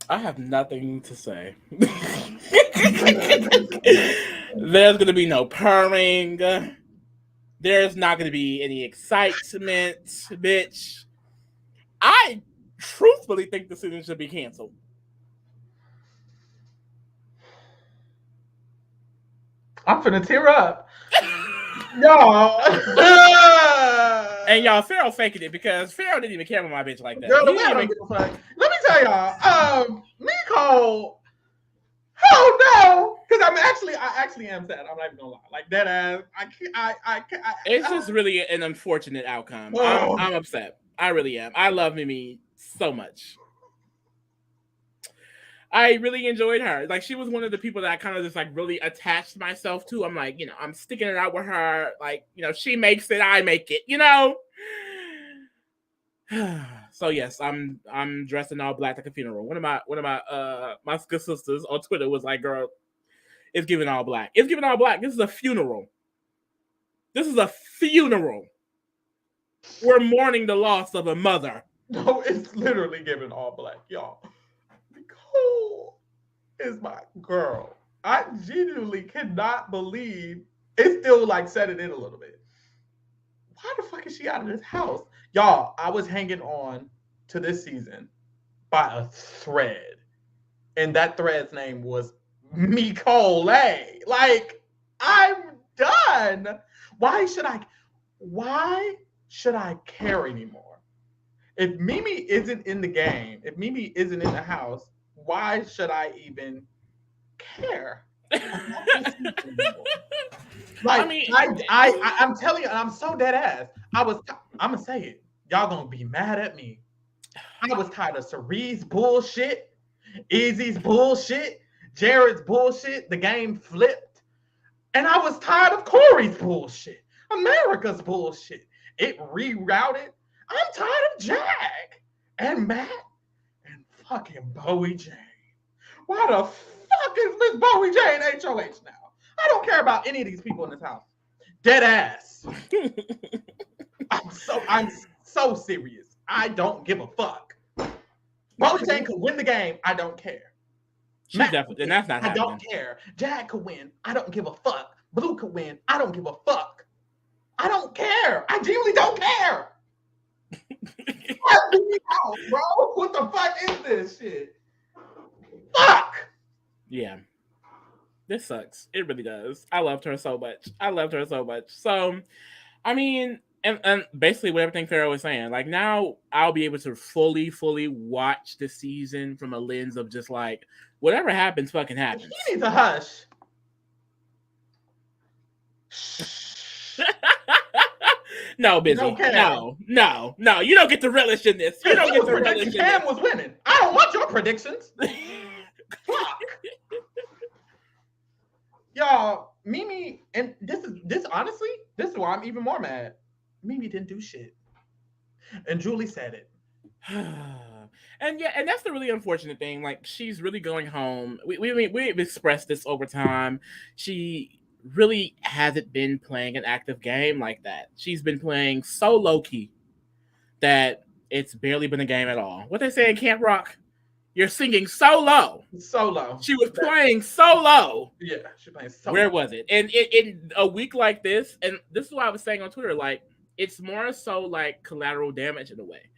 I have nothing to say. There's gonna be no purring. There's not gonna be any excitement, bitch. I truthfully think the season should be canceled. I'm finna tear up. Y'all. And y'all, Pharaoh faking it because Pharaoh didn't even care about my bitch like that. Girl, He the way didn't I don't even. give a fuck. Let me tell y'all, Mecole. Oh no, because I actually am sad. I'm not even gonna lie. Like that ass, I can't. It's just really an unfortunate outcome. Oh, I'm upset. I really am. I love MeMe so much. I really enjoyed her. Like she was one of the people that I kind of just like really attached myself to. I'm like, I'm sticking it out with her. Like, she makes it, I make it. So yes, I'm dressed in all black like a funeral. One of my good sisters on Twitter was like, "Girl, it's giving all black. It's giving all black. This is a funeral. This is a funeral. We're mourning the loss of a mother." no, it's literally giving all black, y'all. Mecole is my girl. I genuinely cannot believe it's still like set it in a little bit. Why the fuck is she out of this house? Y'all, I was hanging on to this season by a thread. And that thread's name was Mecole. Like, I'm done. Why should I why should I care anymore? If MeMe isn't in the game, if MeMe isn't in the house, why should I even care about this season anymore? I Like mean, I'm telling you, and I'm so dead ass. I'm gonna say it. Y'all gonna be mad at me. I was tired of Cerie's bullshit, Easy's bullshit, Jared's bullshit. The game flipped, and I was tired of Corey's bullshit, America's bullshit. It rerouted. I'm tired of Jack and Matt and fucking Bowie Jane. Why the fuck is Miss Bowie Jane HOH now? I don't care about any of these people in this house. Dead ass. I'm so serious. I don't give a fuck. Bowie Jane could win the game. I don't care. she's Matt, definitely, and that's not I don't happening. care. Jack could win. I don't give a fuck. Blue could win. I don't give a fuck. I don't care. I genuinely don't care. Let me out, bro. What the fuck is this shit? Fuck. Yeah, this sucks. It really does. I loved her so much. I loved her so much. So, I mean, and basically what everything Pharaoh was saying, like now I'll be able to fully watch the season from a lens of just like whatever happens, fucking He happens. needs a hush. No, You don't busy. care. No. You don't get to relish in this. You Because don't he get was to relish predicting in this. Cam was winning. I don't want your predictions. Fuck. Y'all, Mimi, and this honestly, this is why I'm even more mad. Mimi didn't do shit. And Julie said it. And yeah, and that's the really unfortunate thing. Like she's really going home. We've expressed this over time. She really hasn't been playing an active game like that. She's been playing so low key that it's barely been a game at all. What they say in Camp Rock, you're singing so low. Solo. She was playing so low. Yeah, she playing Where solo. was it? And in a week like this, and this is what I was saying on Twitter, like it's more so like collateral damage in a way.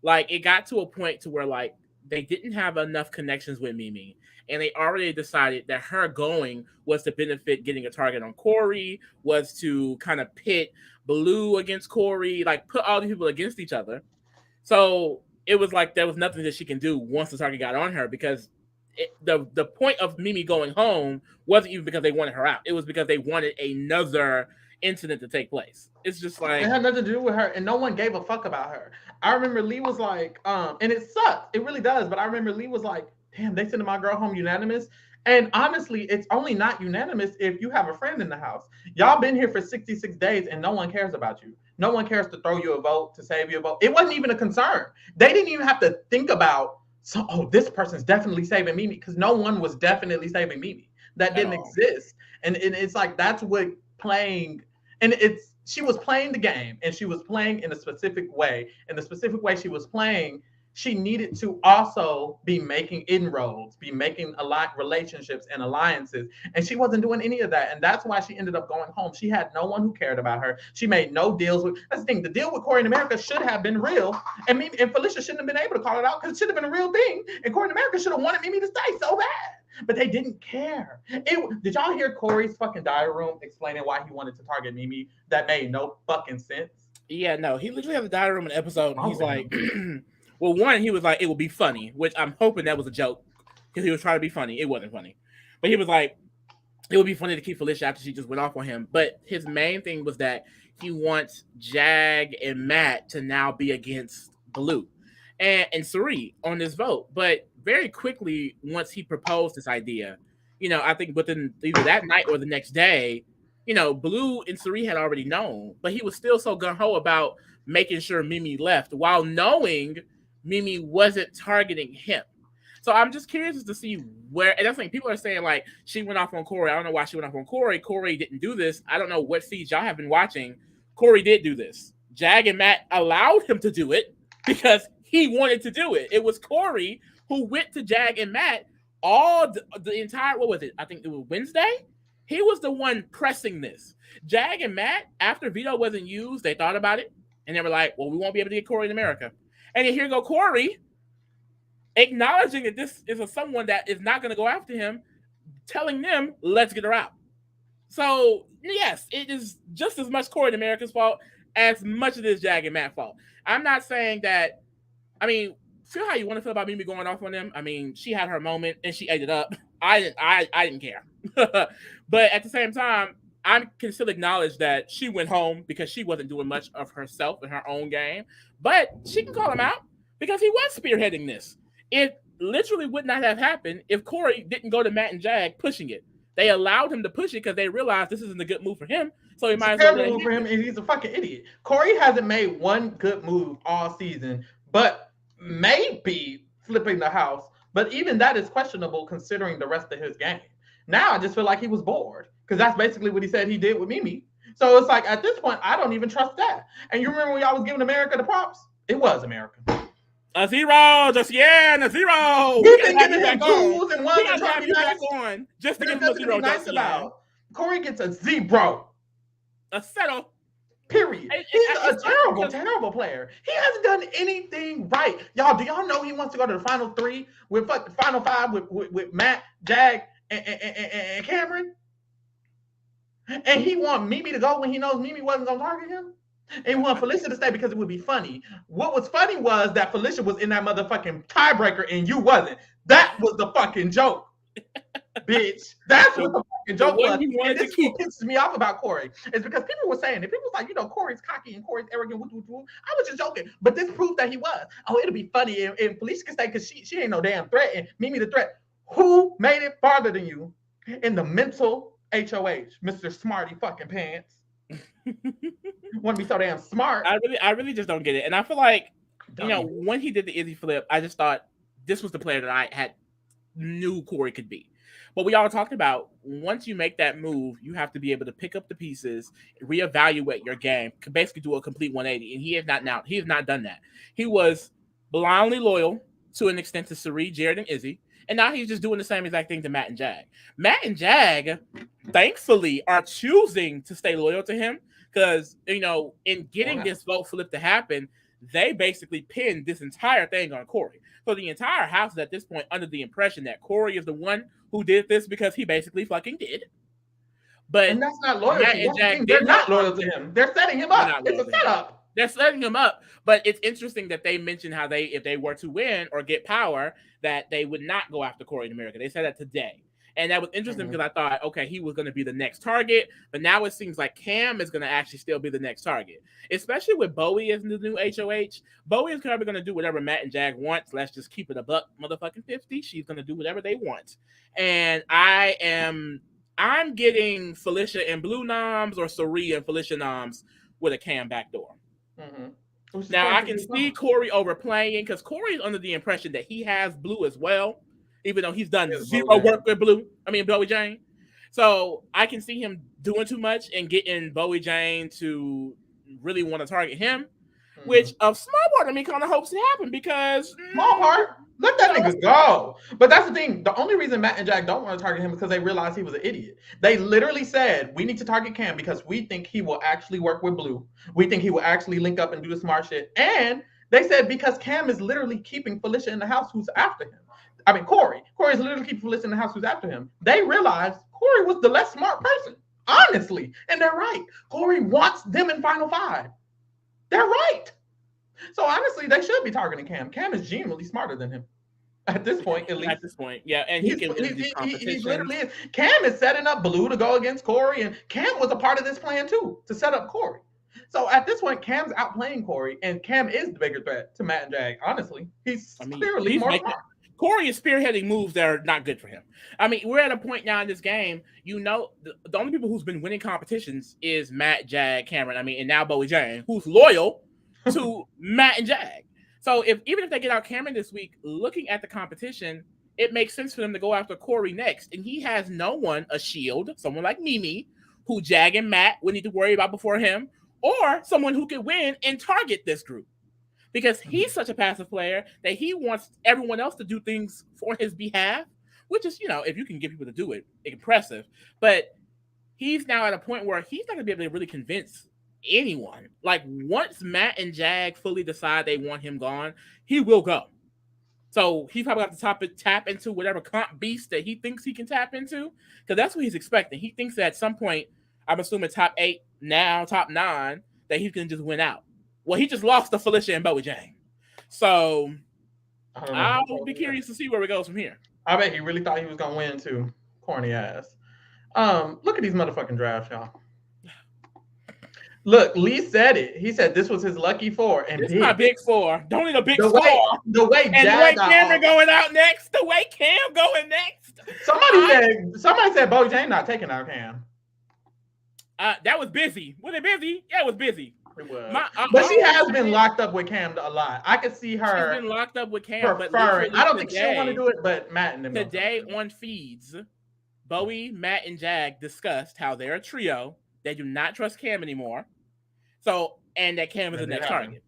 Like it got to a point to where like they didn't have enough connections with Mimi, and they already decided that her going was to benefit getting a target on Corey, was to kind of pit Blue against Corey, like put all these people against each other. So it was like there was nothing that she can do once the target got on her because the point of Mimi going home wasn't even because they wanted her out. It was because they wanted another incident to take place. It's just It like, had nothing to do with her, and no one gave a fuck about her. I remember Lee was like, and it sucks. It really does. But I remember Lee was like, damn, they sent my girl home unanimous. And honestly, it's only not unanimous if you have a friend in the house. Y'all been here for 66 days and no one cares about you. No one cares to throw you a vote, to save you a vote. It wasn't even a concern. They didn't even have to think about, so, oh, this person's definitely saving Mimi, because no one was definitely saving Mimi. That at didn't all. exist. And it's like, that's what playing, and it's, she was playing the game and she was playing in a specific way. And the specific way she was playing, she needed to also be making inroads, be making a lot relationships and alliances, and she wasn't doing any of that. And that's why she ended up going home. She had no one who cared about her. She made no deals with. That's the thing. The deal with Corey in America should have been real, and Mimi and Felicia shouldn't have been able to call it out because it should have been a real thing. And Corey in America should have wanted Mimi to stay so bad, but they didn't care. Did y'all hear Corey's fucking diary room explaining why he wanted to target Mimi? That made no fucking sense. Yeah, no, he literally has a diary room in the episode, and he's Oh, like, well, one, he was like, it will be funny, which I'm hoping that was a joke because he was trying to be funny. It wasn't funny, but he was like, it would be funny to keep Felicia after she just went off on him. But his main thing was that he wants Jag and Matt to now be against Blue and Suri on this vote. But very quickly, once he proposed this idea, I think within either that night or the next day, Blue and Suri had already known, but he was still so gung-ho about making sure Mimi left while knowing Mimi wasn't targeting him. So I'm just curious to see where, and that's like people are saying like she went off on Corey. I don't know why she went off on Corey. Corey didn't do this. I don't know what feeds y'all have been watching. Corey did do this. Jag and Matt allowed him to do it because he wanted to do it. It was Corey who went to Jag and Matt all the entire, what was it? I think it was Wednesday. He was the one pressing this. Jag and Matt, after veto wasn't used, they thought about it and they were like, well, we won't be able to get Corey in America. And then here go Corey acknowledging that this is someone that is not going to go after him, telling them, let's get her out. So, yes, it is just as much Corey in America's fault as much of this Jag and Matt fault. I'm not saying that, feel how you want to feel about Mimi going off on them. She had her moment and she ate it up. I didn't care. But at the same time, I can still acknowledge that she went home because she wasn't doing much of herself in her own game. But she can call him out because he was spearheading this. It literally would not have happened if Corey didn't go to Matt and Jag pushing it. They allowed him to push it because they realized this isn't a good move for him. So he might as well let move for him, and he's a fucking idiot. Corey hasn't made one good move all season, but maybe flipping the house. But even that is questionable considering the rest of his game. Now I just feel like he was bored because that's basically what he said he did with Mimi. So it's like at this point, I don't even trust that. And you remember when y'all was giving America the props? It was America. A zero, just a zero. We've been giving him twos and ones and trying to be nice. On just to give him a zero. Nice about. Corey gets a zero. A settle. Period. He's a terrible player. He hasn't done anything right. Y'all, do y'all know he wants to go to the final three with the final five with Matt, Jag, and Cameron? And he want Mimi to go when he knows Mimi wasn't gonna target him? And he want Felicia to stay because it would be funny. What was funny was that Felicia was in that motherfucking tiebreaker and you wasn't. That was the fucking joke. Bitch. That's what the fucking joke was. And this what pisses me off about Corey. It's because people were saying, if people was like, Corey's cocky and Corey's arrogant, I was just joking. But this proved that he was. Oh, it'll be funny. And Felicia can stay because she ain't no damn threat. And Mimi the threat. Who made it farther than you in the mental HOH, Mr. Smarty fucking Pants? Want to be so damn smart. I really just don't get it. And I feel like, when he did the Izzy flip, I just thought this was the player that I knew Corey could be. But we all talked about, once you make that move, you have to be able to pick up the pieces, reevaluate your game, basically do a complete 180. And he has not done that. He was blindly loyal to an extent to Suri, Jared, and Izzy. And now he's just doing the same exact thing to Matt and Jag. Matt and Jag, thankfully, are choosing to stay loyal to him because, in getting this vote flip to happen, they basically pinned this entire thing on Corey. So the entire house is at this point under the impression that Corey is the one who did this because he basically fucking did. But and that's not loyal to him. They're not loyal to him. They're setting him up. It's a setup. They're setting him up. But it's interesting that they mentioned how if they were to win or get power, that they would not go after Corey in America. They said that today. And that was interesting because I thought, okay, he was going to be the next target. But now it seems like Cam is going to actually still be the next target. Especially with Bowie as the new HOH. Bowie is probably going to do whatever Matt and Jag wants. Let's just keep it a buck motherfucking 50. She's going to do whatever they want. And I'm getting Felicia and Blue noms or Suri and Felicia noms with a Cam backdoor. Now, I can see Corey overplaying because Corey's under the impression that he has Blue as well, even though he's done zero work with Bowie Jane. So I can see him doing too much and getting Bowie Jane to really want to target him. which a small part of me kind of hopes it happened because Small part. Let you that know, nigga go. But that's the thing. The only reason Matt and Jack don't want to target him is because they realized he was an idiot. They literally said, we need to target Cam because we think he will actually work with Blue. We think he will actually link up and do the smart shit. And they said because Cam is literally keeping Felicia in the house who's after him. I mean, Corey. Corey is literally keeping Felicia in the house who's after him. They realized Corey was the less smart person. Honestly. And they're right. Corey wants them in Final Five. They're right. So honestly, they should be targeting Cam. Cam is genuinely smarter than him at this point, at least. At this point, yeah, and he can win these competitions. He literally is. Cam is setting up Blue to go against Corey, and Cam was a part of this plan too to set up Corey. So at this point, Cam's outplaying Corey, and Cam is the bigger threat to Matt and Jag. Honestly, clearly more smart. Corey is spearheading moves that are not good for him. I mean, we're at a point now in this game. You know, the only people who's been winning competitions is Matt, Jag, Cameron. I mean, and now Bowie Jane, who's loyal to Matt and Jag. So even if they get out Cameron this week, looking at the competition, it makes sense for them to go after Corey next. And he has no one, a shield, someone like MeMe, who Jag and Matt would need to worry about before him, or someone who could win and target this group. Because he's such a passive player that he wants everyone else to do things for his behalf, which is, you know, if you can get people to do it, impressive. But he's now at a point where he's not going to be able to really convince anyone. Like, once Matt and Jag fully decide they want him gone, he will go. So he's probably got to tap into whatever comp beast that he thinks he can tap into, because that's what he's expecting. He thinks that at some point, I'm assuming top 8, now top 9, that he's going to just win out. Well, he just lost to Felicia and Bowie Jane. So I'll be curious to see where it goes from here. I bet he really thought he was going to win too. Corny ass. Look at these motherfucking drafts, y'all. Look, Lee said it. He said this was his lucky 4. And this is my big 4. Don't need a big the score. The way and the way Cameron going out next. The way Cam going next. Somebody said Bowie Jane not taking out Cam. That was busy. Was it busy? Yeah, it was busy. It was. But she has been locked up with Cam a lot. I could see her. She's been locked up with Cam. Preferring. I don't think she'll want to do it, but Matt and them. Today on feeds, Bowie, Matt, and Jag discussed how they're a trio. They do not trust Cam anymore. So, and that Cam is the next target.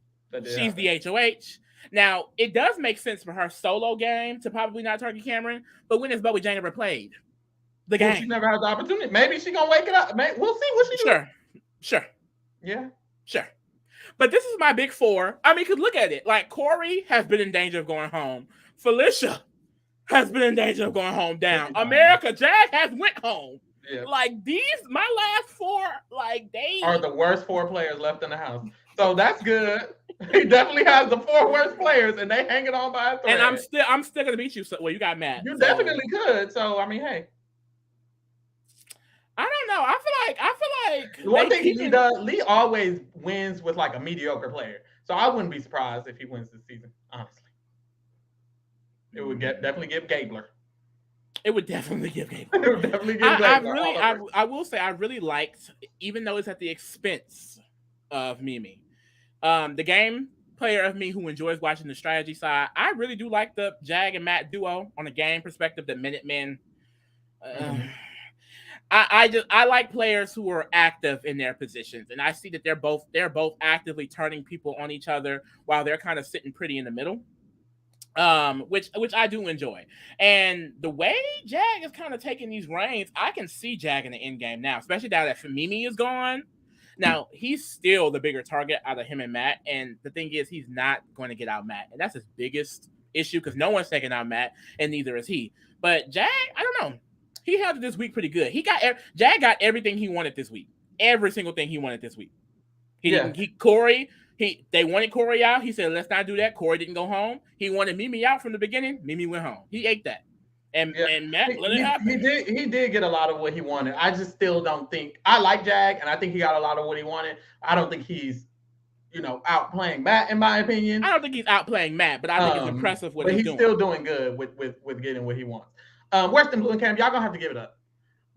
She's the HOH. Now, it does make sense for her solo game to probably not target Cameron, but when has Bowie Jane ever played the game? She never had the opportunity. Maybe she's going to wake it up. We'll see what she does. Sure. Yeah. Sure. But this is my big 4. I mean, you could look at it. Like, Corey has been in danger of going home. Felicia has been in danger of going home down. America, Jag has went home. Yeah. Like, my last 4, like, they are the worst 4 players left in the house. So that's good. He definitely has the 4 worst players, and they hanging on by a thread. And I'm still gonna beat you. So, well, you got Matt. You definitely could. So I mean, hey. I don't know. I feel like the one thing he does, Lee always wins with like a mediocre player. So I wouldn't be surprised if he wins this season. Honestly, it would definitely give Gabler. It would definitely give Gabler. It would definitely give Gabler. I will say I really liked, even though it's at the expense of MeMe. The game player of me who enjoys watching the strategy side, I really do like the Jag and Matt duo on a game perspective. The Minutemen. I like players who are active in their positions, and I see that they're both actively turning people on each other while they're kind of sitting pretty in the middle, which I do enjoy. And the way Jag is kind of taking these reins, I can see Jag in the end game now, especially now that MeMe is gone. Now he's still the bigger target out of him and Matt, and the thing is, he's not going to get out Matt, and that's his biggest issue because no one's taking out Matt, and neither is he. But Jag, I don't know. He held it this week pretty good. Jag got everything he wanted this week. Every single thing he wanted this week. They wanted Corey out. He said, let's not do that. Corey didn't go home. He wanted MeMe out from the beginning. MeMe went home. He ate that. And Matt let it happen. He did get a lot of what he wanted. I just still don't think I like Jag, and I think he got a lot of what he wanted. I don't think he's outplaying Matt, in my opinion. I don't think he's outplaying Matt, but I think it's impressive what he's doing. But he's still doing good with getting what he wants. Western Blue and Cam, y'all gonna have to give it up.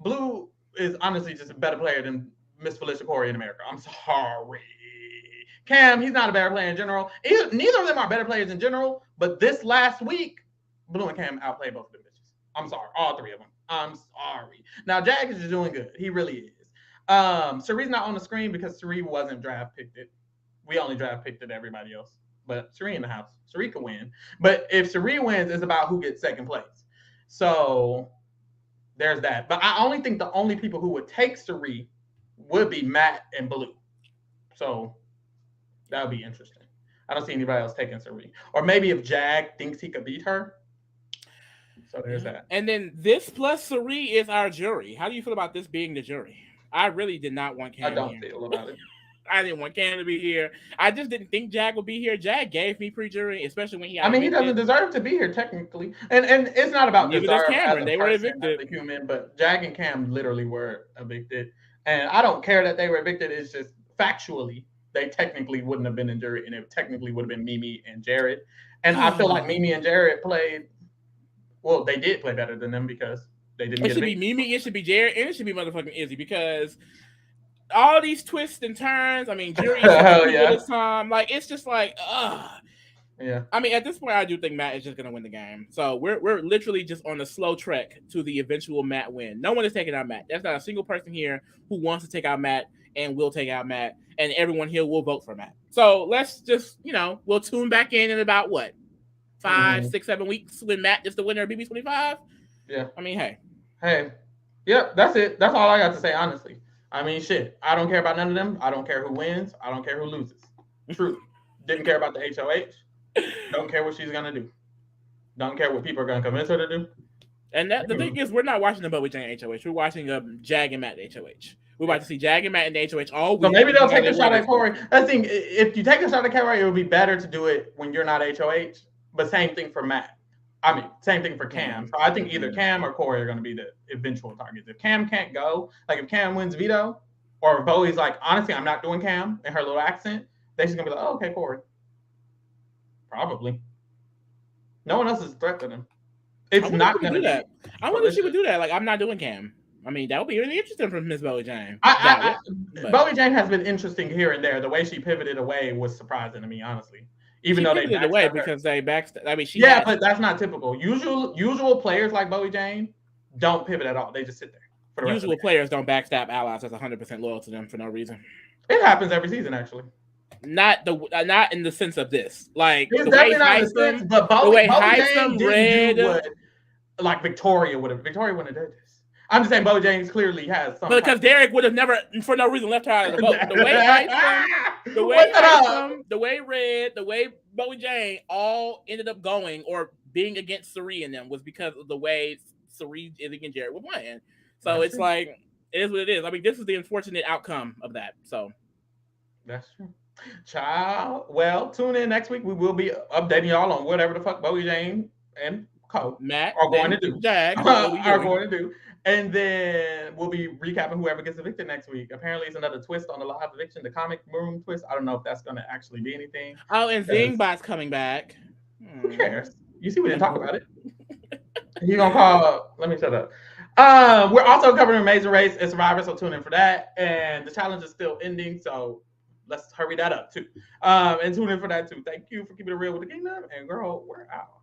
Blue is honestly just a better player than Miss Felicia Corey in America. I'm sorry. Cam, he's not a better player in general. Neither of them are better players in general, but this last week, Blue and Cam outplayed both of them bitches. I'm sorry. All 3 of them. I'm sorry. Now, Jag is just doing good. He really is. Cerie's not on the screen because Cerie wasn't draft picked it. We only draft picked at everybody else. But Sheree in the house. Sheree can win. But if Sheree wins, it's about who gets second place. So there's that. But I only think the only people who would take Sheree would be Matt and Blue. So that would be interesting. I don't see anybody else taking Sheree. Or maybe if Jag thinks he could beat her. So there's that. And then this plus Sari is our jury. How do you feel about this being the jury? I really did not want I Cam don't here. feel about it. I didn't want Cam to be here. I just didn't think Jag would be here. Jag gave me pre-jury, especially when he got I mean, he evicted. doesn't deserve to be here technically, and it's not about Neither does deserve Cameron. as a They were person, evicted. as a human, but Jag and Cam literally were evicted, and I don't care that they were evicted. It's just factually they technically wouldn't have been in jury, and it technically would have been MeMe and Jared, and I feel like MeMe and Jared played. Well, they did play better than them because they didn't. It should be MeMe, it should be Jared, and it should be motherfucking Izzy because all these twists and turns. I mean, jury this time. Like it's just like, yeah. I mean, at this point, I do think Matt is just gonna win the game. So we're literally just on a slow trek to the eventual Matt win. No one is taking out Matt. There's not a single person here who wants to take out Matt and will take out Matt, and everyone here will vote for Matt. So let's just, we'll tune back in about what 5, 6, 7 weeks when Matt is the winner of BB25. Yeah. I mean, hey. Yep, that's it. That's all I got to say, honestly. I mean, shit. I don't care about none of them. I don't care who wins. I don't care who loses. True. Didn't care about the HOH. Don't care what she's gonna do. Don't care what people are gonna convince her to do. And the thing is, we're not watching the Bowie Jane HOH. We're watching Jag and Matt in the HOH. We're about to see Jag and Matt in the HOH all week. So maybe they'll take a shot at Corey. I think if you take a shot at Corey, it would be better to do it when you're not HOH. But same thing for Matt. I mean, same thing for Cam. So I think either Cam or Corey are going to be the eventual targets. If Cam can't go, like if Cam wins veto, or if Bowie's like, honestly, I'm not doing Cam in her little accent, they're just going to be like, oh, okay, Corey. Probably. No one else is a threat to them. It's not going to do that. I wonder if she would do that. Like, I'm not doing Cam. I mean, that would be really interesting from Miss Bowie Jane. Bowie Jane has been interesting here and there. The way she pivoted away was surprising to me, honestly. Even though they pivoted away because they backstabbed. I mean, but that's not typical. Usual players like Bowie Jane don't pivot at all. They just sit there. Usual players don't backstab allies that's 100% loyal to them for no reason. It happens every season, actually. Not in the sense of this. Like it's the way Heisman, but Bowie Jane didn't do what like Victoria would have. Victoria wouldn't have done this. I'm just saying Bowie Jane clearly has something. Because Derek would have never, for no reason, left her out of the vote. The way Red, the way Bowie Jane all ended up going or being against Sari and them was because of the way Sari, Izzy, and Jared were playing. So that's it's true. Like, it is what it is. I mean, this is the unfortunate outcome of that. So that's true. Child. Well, tune in next week. We will be updating y'all on whatever the fuck Bowie Jane and Matt are going to do. Jag are going to do. And then we'll be recapping whoever gets evicted next week. Apparently, it's another twist on the live eviction, the comic room twist. I don't know if that's going to actually be anything. Oh, and Zingbot's coming back. Who cares? You see, we didn't talk about it. He's going to call. Let me shut up. We're also covering Amazing Race and Survivor, so tune in for that. And the challenge is still ending, so let's hurry that up, too. And tune in for that, too. Thank you for keeping it real with the kingdom. And, girl, we're out.